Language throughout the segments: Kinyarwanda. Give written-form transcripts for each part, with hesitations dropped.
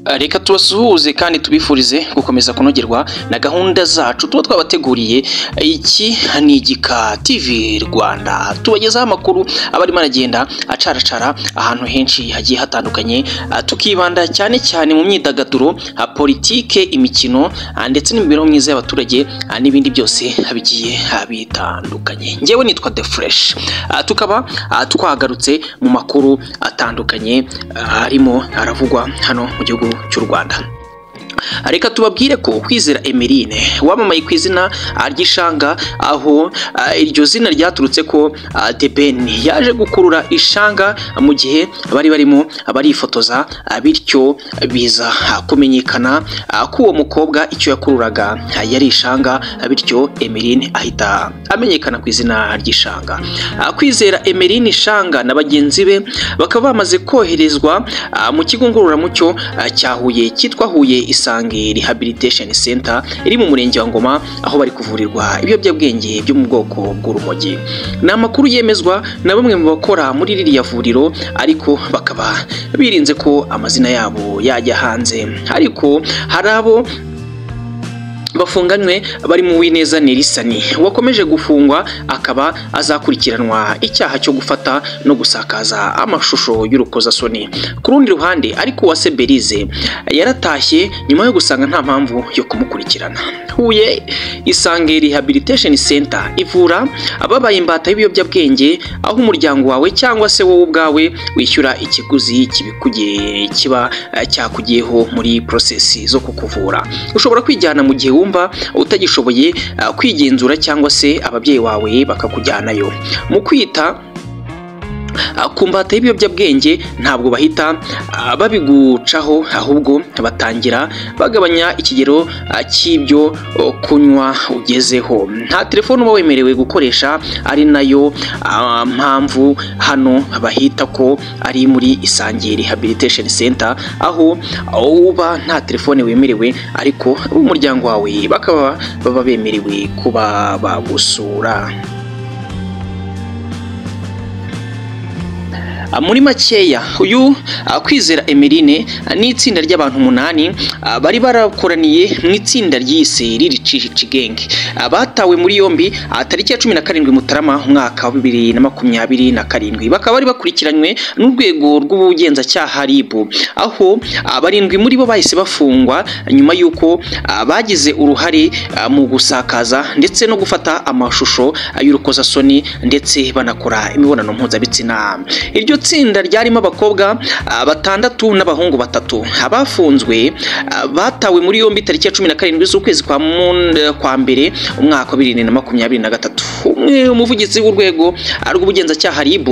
Reka tubasuhuze kandi tubifurize gukomeza kunogerwa na gahunda zacu tuba twabateguriye. Iki ni Igika TV Rwanda, tubagezaho amakuru aba arimo aragenda acaracara ahantu henshi hagiye hatandukanye, tukibanda cyane cyane mu myidagaduro, politike, imikino ndetse n'imibereho myiza y'abaturage n'ibindi byose bigiye bitandukanye. Njyewe nitwa The Fresh, tukaba twagarutse mu makuru atandukanye arimo aravugwa hano mu gihugu cy'u Rwanda. Reka tubabwire ko Kwizera Emeline wamamaye ku izina ry'Ishanga, aho iryo zina ryaturutse ko The Ben yaje gukurura Ishanga mu gihe bari barimo barifotoza, bityo biza kumenyekana ko uwo mukobwa icyo yakururaga yari Ishanga, bityo Emeline ahita amenyekana ku izina ry'Ishanga. Kwizera Emeline Ishanga na bagenzi be bakaba bamaze koherezwa mu kigo ngororamucyo cya Huye cyitwa Huye Isange Rehabilitation Center iri mu murenge wa Ngoma, aho bari kuvurirwa ibiyobyabwenge byo mu bwoko bw'urumogi. Ni amakuru yemezwa na bamwe mu bakora muri ririya vuriro, ariko bakaba birinze ko amazina yabo yajya hanze. Ariko hari abo bafunganywe bari mu Uwineza Nerisani wakomeje gufungwa, akaba azakurikiranwa icyaha cyo gufata no gusakaza amashusho y'urukozasoni. Ku rundi ruhande ariko Uwase Berize yaratashye nyuma yo gusanga nta mpamvu yo kumukurikirana. Huye Isange Rehabilitation Center ivura ababaye imbata y'ibiyobyabwenge, aho umuryango wawe cyangwa se wowe ubwawe wishyura ikiguzi kiba cyakugiyeho muri process zo kukuvura. Ushobora kwijyana mu gihe wumva utagishoboye kwigenzura, cyangwa se ababyeyi wawe bakakujyanayo. Mu kwita ku mbata y'ibiyobyabwenge ntabwo bahita babigucaho, ahubwo batangira bagabanya ikigero cy'ibyo kunywa ugezeho. Nta telefone uba wemerewe gukoresha, ari nayo mpamvu hano bahita ko ari muri Isange Rehabilitation Center, aho uba nta telefone wemerewe, ariko umuryango wawe bakaba baba bemerewe kuba bagusura. Muri makeya, uyu Kwizera Emeline n'itsinda ry'abantu 8 bari barakoraniye mu itsinda ry'ise Ririci Gang, batawe muri yombi tariki ya 17 Mutarama umwaka wa 2027. Bakaba bari bakurikiranywe n'urwego rw'ubugenzacyaha RIB, aho abarindwi muri bo bahise bafungwa nyuma y'uko bagize uruhare mu gusakaza ndetse no gufata amashusho y'urukozasoni ndetse banakora imibonano mpuzabitsina. Iryo tsinda ryarimo abakobwa 6 n'abahungu 3. Abafunzwe batawe muri yombi tariki ya 17 z'ukwezi kwa mbere umwaka wa 2023. Umwe umuvugizi w'urwego rw'ubugenzacyaha RIB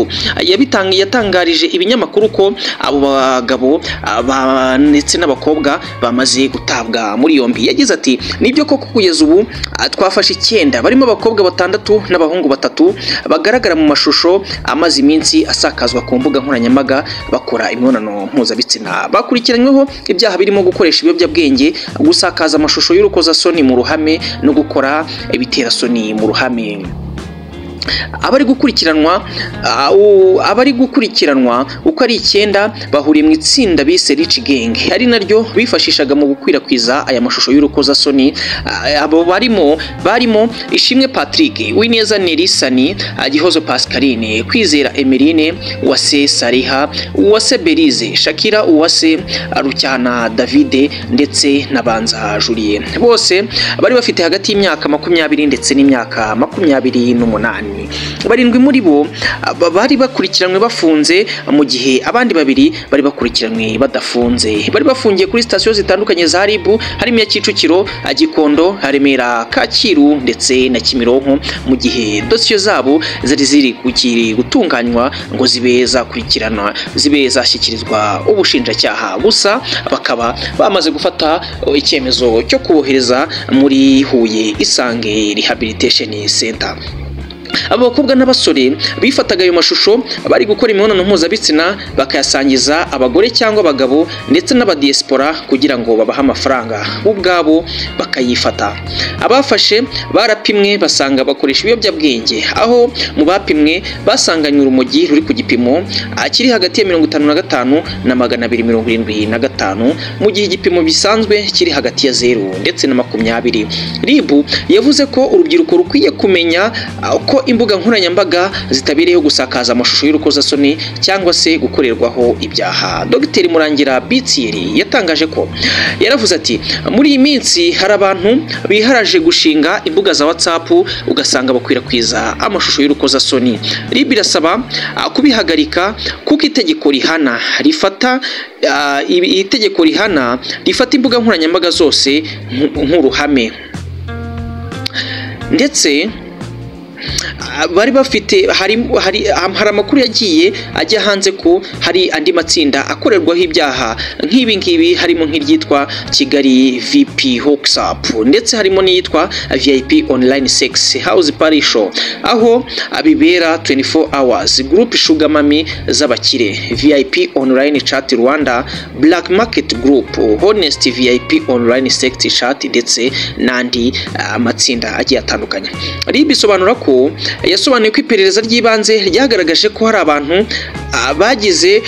yatangarije ibinyamakuru ko abo bagabo ndetse n'abakobwa bamaze gutabwa muri yombi. Yagize ati, nibyo koko kugeza ubu twafashe 9 barimo abakobwa 6 n'abahungu 3 bagaragara mu mashusho amaze iminsi asakazwa ku mbuga nkoranyambaga bakora imibonano mpuzabitsina. Bakurikiranyweho ibyaha birimo gukoresha ibiyobyabwenge, gusakaza amashusho y'urukozasoni mu ruhame no gukora ibiterasoni mu ruhame. Abari gukurikiranwa uko ari 9 bahuriye mu itsinda bise Rich Gang, ari naryo bifashishaga mu gukwirakwiza aya mashusho y'urukozasoni. Abo barimo Ishimwe Patrick, Uwineza Nerisani, Gihozo Pascaline, Kwizera Emeline, Uwase Sariha, Uwase Berize, Shakira Uwase, Rucyana David ndetse na Banza Julien. Bose bari bafite hagati y'imyaka 20 ndetse n'imyaka 28. Barindwi muri bo bari bakurikiranwe bafunze, mu gihe abandi 2 bari bakurikiranwe badafunze. Bari bafungiye kuri sitasiyo zitandukanye za RIB, harimo ya Kicukiro, Gikondo, Remera, Kacyiru ndetse na Kimironko, mu gihe dosiye zabo ziri gutunganywa ngo zibe zashyikirizwa ubushinjacyaha. Gusa bakaba bamaze gufata icyemezo cyo kubohereza muri Huye Isange Rehabilitation Center. abo bakobwa n'abasore bifataga ayo mashusho bari gukora imibonano mpuzabitsina bakayasangiza abagore cyangwa abagabo ndetse n'abadiaspora kugira ngo babahe amafaranga ubwabo bakayifata. Abafashe barapimwe basanga bakoresha ibiyobyabwenge, aho mu bapimwe basanganywe urumogi ruri ku gipimo kiri hagati ya 55 na 275 mu gihe igipimo bisanzwe kiri hagati ya 0 ndetse na 20. RIB yavuze ko urubyiruko rukwiye kumenya ko imbuga nkoranyambaga zitabereyeho gusakaza amashusho y'urukozasoni cyangwa se gukorerwaho ibyaha. Dr Murangira Bitsiri yatangaje ko yaravuze ati muri iyi minsi hari abantu biharaje gushinga imbuga za WhatsApp ugasanga bakwirakwiza amashusho y'urukozasoni. RIB irasaba kubihagarika kuko itegeko rihana rifata imbuga nkoranyambaga zose nk'uruhame. Ndetse bari bafite hari amakuru yagiye ajya hanze ko hari andi matsinda akorerwaho ibyaha nk'ibi ngibi, harimo nk'iryitwa Kigali VP Hooks Up, ndetse harimo n'iyitwa VIP Online Sex House Party Show, aho abibera 24 hours, Group Sugar Mami z'abakire, VIP Online Chat Rwanda, Black Market Group, Honest VIP Online Sex Chat ndetse n'andi matsinda agiye atandukanye. RIB isobanura ko yasobanuye ko iperereza ry'ibanze ryagaragaje ko hari abantu bagize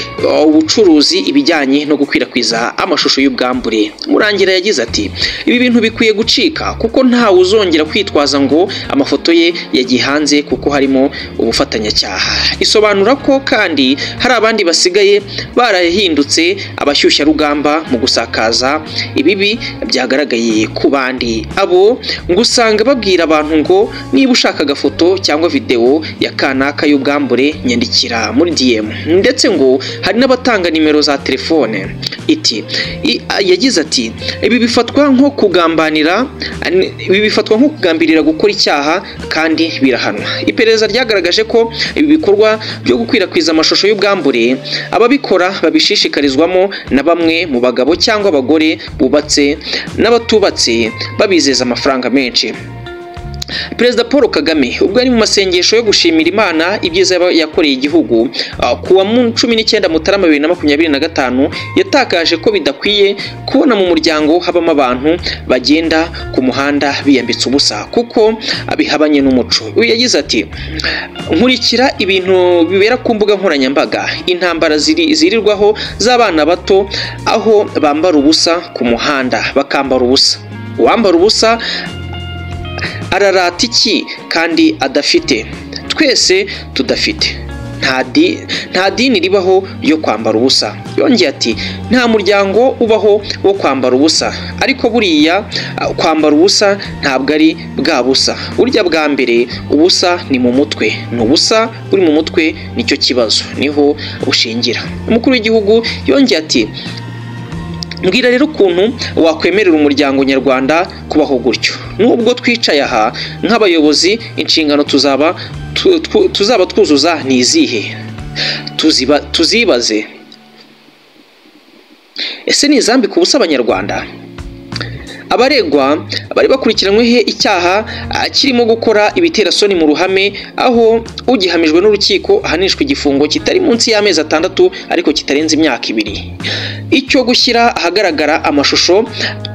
ubucuruzi ibijyanye no gukwirakwiza amashusho y'ubwambure. Murangira yagize ati ibi bintu bikwiye gucika kuko ntawe uzongera kwitwaza ngo amafoto ye yagiye hanze kuko harimo ubufatanyacyaha. Isobanura ko kandi hari abandi basigaye barahindutse abashyushya rugamba mu gusakaza ibibi byagaragaye ku bandi. Abo ngusanga babwira abantu ngo niba ushaka agafoto cyangwa video ya kanaka y'ubwambure nyandikira muri DM, ndetse ngo hari n'abatanga nimero za telefone. Yagize ati ibi bifatwa nko kugambirira gukora icyaha kandi birahanwa. Iperereza ryagaragaje ko ibi bikorwa byo gukwirakwiza amashusho y'ubwambure ababikora babishishikarizwamo na bamwe mu bagabo cyangwa abagore bubatse n'abatubatse babizeza amafaranga menshi. Perezida Paul Kagame ubwo ari mu masengesho yo gushimira Imana ibyiza yakoreye igihugu kuwa 19 Mutarama 2025 yatakaje ko bidakwiye kubona mu muryango habamo abantu bagenda ku muhanda biyambitse ubusa kuko abihabanye n'umuco. Uyu yagize ati nkurikira ibintu bibera ku mbuga nkoranyambaga, intambara zirirwaho z'abana bato aho bambara ubusa ku muhanda bakambara ubusa. Uwambara ubusa ararata iki kandi adafite? Twese tudafite. Nta dini ribaho yo kwambara ubusa. Yongeye ati nta muryango ubaho wo kwambara ubusa, ariko buriya kwambara ubusa ntabwo ari bwa busa. Burya bwa mbere ubusa ni mu mutwe, n'ubusa buri mu mutwe nicyo kibazo, niho ushingira. Umukuru w'igihugu yongeye ati mbwira rero ukuntu wakwemerera umuryango nyarwanda kubaho gutyo. Nubwo twicaye aha nk'abayobozi, inshingano tuzaba twuzuza ni izihe? Tuzibaze, ese ni izambika ubusa abanyarwanda? Abaregwa bari bakurikiranyweho icyaha kirimo gukora ibiterasoni mu ruhame, aho ugihamijwe n'urukiko ahanishwa igifungo kitari munsi y'amezi 6 ariko kitarenze imyaka 2. Icyo gushyira ahagaragara amashusho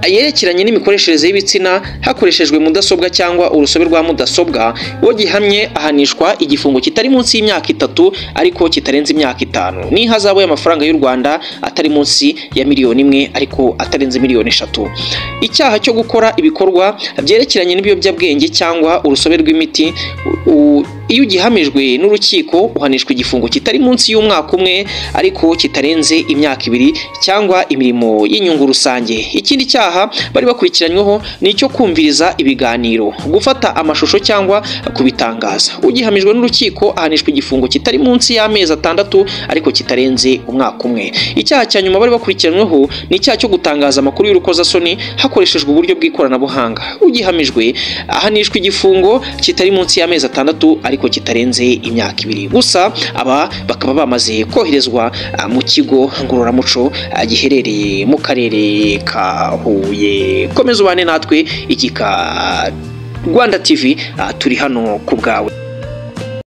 yerekeranye n'imikoreshereze y'ibitsina hakoreshejwe mudasobwa cyangwa urusobe rwa mudasobwa, uwo gihamye ahanishwa igifungo kitari munsi y'imyaka 3 ariko kitarenze imyaka 5 n'ihazabu y'amafaranga y'u Rwanda atari munsi ya miliyoni 1 ariko atarenze miliyoni 3. Icyaha cyo gukora ibikorwa byerekeranye n'ibiyobyabwenge cyangwa urusobe rw'imiti, iyo ugihamijwe n'urukiko uhanishwa igifungo kitari munsi y'umwaka 1 ariko kitarenze imyaka 2 cyangwa imirimo y'inyungu rusange. Ikindi cyaha bari bakurikiranyweho ni icyo kumviriza ibiganiro, gufata amashusho cyangwa kubitangaza. Ugihamijwe n'urukiko ahanishwa igifungo kitari munsi y'amezi 6 ariko kitarenze umwaka 1. Icyaha cya nyuma bari bakurikiranyweho ni icyaha cyo gutangaza amakuru y'urukozasoni hakoreshejwe uburyo bw'ikoranabuhanga. Ugihamijwe ahanishwa igifungo kitari munsi y'amezi 6 ariko kitarenze imyaka 2. Gusa aba bakaba bamaze koherezwa mu kigo ngororamuco giherereye mu karere ka Huye. Komeza ubane natwe, iki ka Rwanda TV turi hano ku bwawe.